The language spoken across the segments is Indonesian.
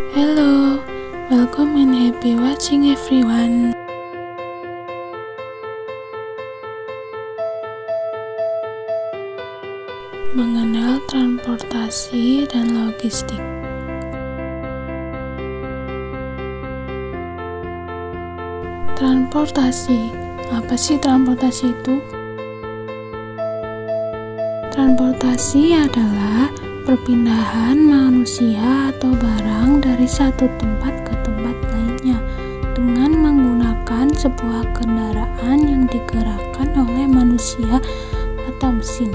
Hello, welcome and happy watching everyone. Mengenal transportasi dan logistik. Transportasi, apa sih transportasi itu? Transportasi adalah perpindahan manusia atau barang dari satu tempat ke tempat lainnya dengan menggunakan sebuah kendaraan yang digerakkan oleh manusia atau mesin.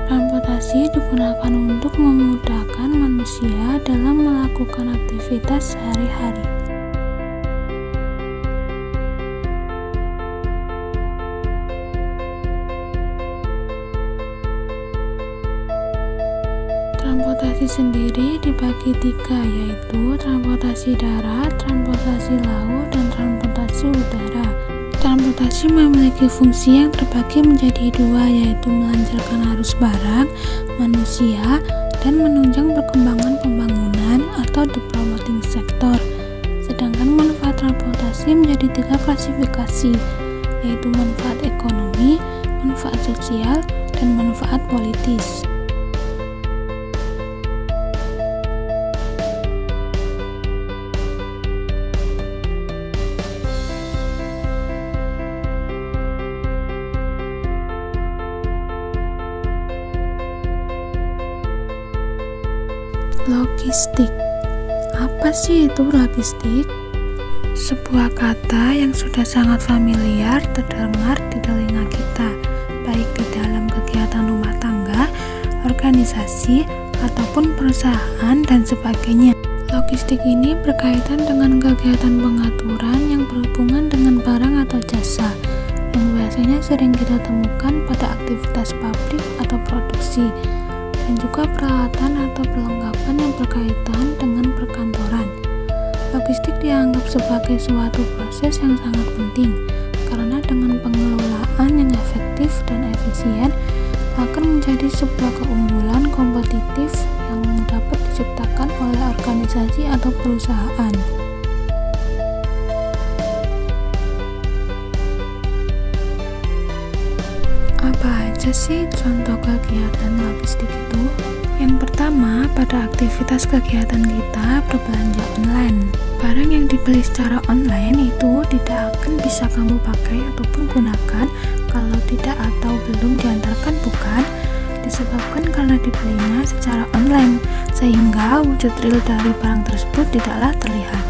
Transportasi digunakan untuk memudahkan manusia dalam melakukan aktivitas sehari-hari. Transportasi sendiri dibagi tiga, yaitu transportasi darat, transportasi laut, dan transportasi udara. Transportasi memiliki fungsi yang terbagi menjadi dua, yaitu melancarkan arus barang, manusia, dan menunjang perkembangan pembangunan atau the promoting sector. Sedangkan manfaat transportasi menjadi tiga klasifikasi, yaitu manfaat ekonomi, manfaat sosial, dan manfaat politis. Logistik. Apa sih itu logistik? Sebuah kata yang sudah sangat familiar terdengar di telinga kita, baik di dalam kegiatan rumah tangga, organisasi, ataupun perusahaan dan sebagainya. Logistik ini berkaitan dengan kegiatan pengaturan yang berhubungan dengan barang atau jasa, yang biasanya sering kita temukan pada aktivitas pabrik atau produksi, dan juga peralatan atau perlengkapan yang berkaitan dengan perkantoran. Logistik dianggap sebagai suatu proses yang sangat penting, karena dengan pengelolaan yang efektif dan efisien akan menjadi sebuah keunggulan kompetitif yang dapat diciptakan oleh organisasi atau perusahaan. Apa aja sih contoh kegiatan logistik itu? Yang pertama, pada aktivitas kegiatan kita berbelanja online. Barang yang dibeli secara online itu tidak akan bisa kamu pakai ataupun gunakan kalau tidak atau belum diantarkan, bukan? Disebabkan karena dibelinya secara online, sehingga wujud real dari barang tersebut tidaklah terlihat.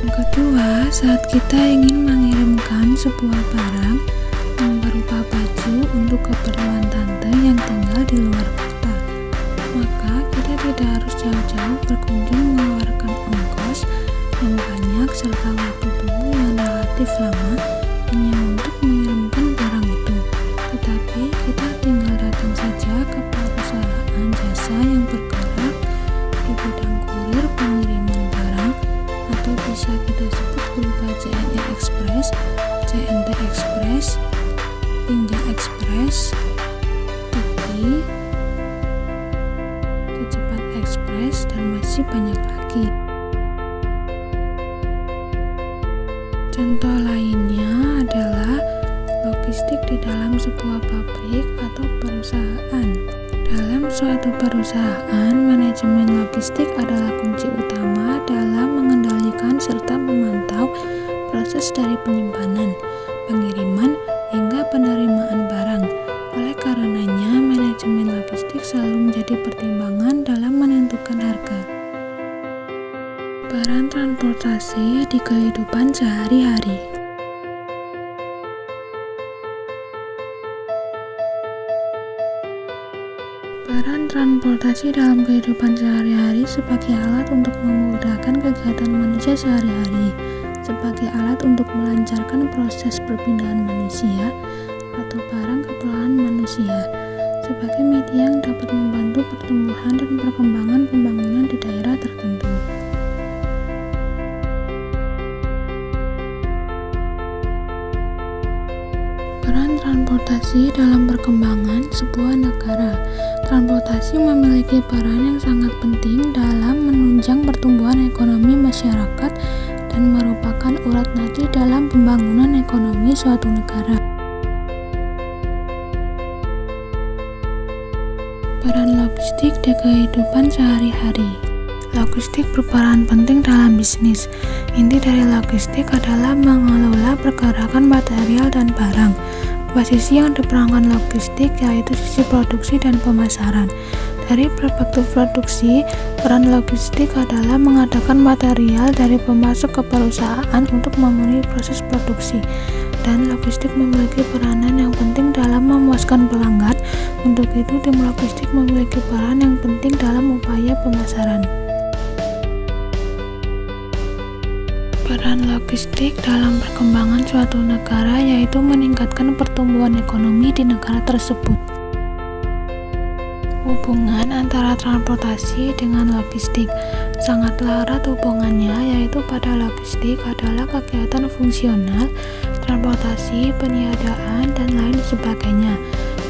Yang kedua, saat kita ingin mengirimkan sebuah barang yang berupa baju untuk keperluan tante yang tinggal di luar kota, maka kita tidak harus jauh-jauh berkunjung mengeluarkan ongkos yang banyak serta waktu tunggu yang relatif lama hanya untuk mengirimkan barang itu. Tetapi kita tinggal datang saja ke perusahaan jasa yang bergerak di bidang kurir pengiriman barang, atau bisa kita sebut berupa JNE Express, JNT Express, Pinjang Express, Tiki, Cepat Express, dan masih banyak lagi. Contoh lainnya adalah logistik di dalam sebuah pabrik atau perusahaan. Dalam suatu perusahaan, manajemen logistik adalah kunci utama dalam mengendalikan serta memantau proses dari penyimpanan, pengiriman, hingga penerimaan barang. Oleh karenanya, manajemen logistik selalu menjadi pertimbangan dalam menentukan harga. Peran transportasi di kehidupan sehari-hari. Peran transportasi dalam kehidupan sehari-hari sebagai alat untuk memudahkan kegiatan manusia sehari-hari, sebagai alat untuk melancarkan proses perpindahan manusia atau barang keperluan manusia, sebagai media yang dapat membantu pertumbuhan dan perkembangan pembangunan di daerah tertentu. Peran transportasi dalam perkembangan sebuah negara. Transportasi Transportasi memiliki peran yang sangat penting dalam menunjang pertumbuhan ekonomi masyarakat dan merupakan urat nadi dalam pembangunan ekonomi suatu negara. Peran logistik di kehidupan sehari-hari. Logistik berperan penting dalam bisnis. Inti dari logistik adalah mengelola pergerakan material dan barang. Dua sisi yang diperankan logistik yaitu sisi produksi dan pemasaran. Dari perspektif produksi, peran logistik adalah mengadakan material dari pemasok ke perusahaan untuk memenuhi proses produksi. Dan logistik memiliki peranan yang penting dalam memuaskan pelanggan. Untuk itu, tim logistik memiliki peran yang penting dalam upaya pemasaran. Peran logistik dalam perkembangan suatu negara yaitu meningkatkan pertumbuhan ekonomi di negara tersebut. Hubungan antara transportasi dengan logistik sangatlah erat hubungannya, yaitu pada logistik adalah kegiatan fungsional, transportasi, peniadaan, dan lain sebagainya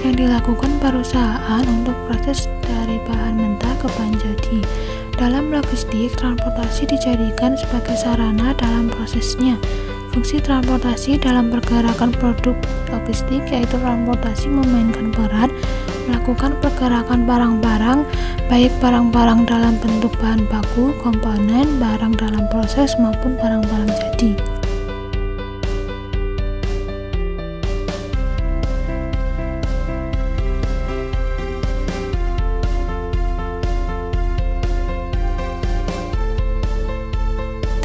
yang dilakukan perusahaan untuk proses dari bahan mentah ke bahan jadi. Dalam logistik, transportasi dijadikan sebagai sarana dalam prosesnya. Fungsi transportasi dalam pergerakan produk logistik yaitu transportasi memainkan peran melakukan pergerakan barang-barang, baik barang-barang dalam bentuk bahan baku, komponen, barang dalam proses maupun barang-barang jadi.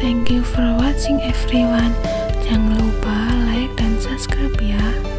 Thank you for watching everyone. Jangan lupa like dan subscribe ya.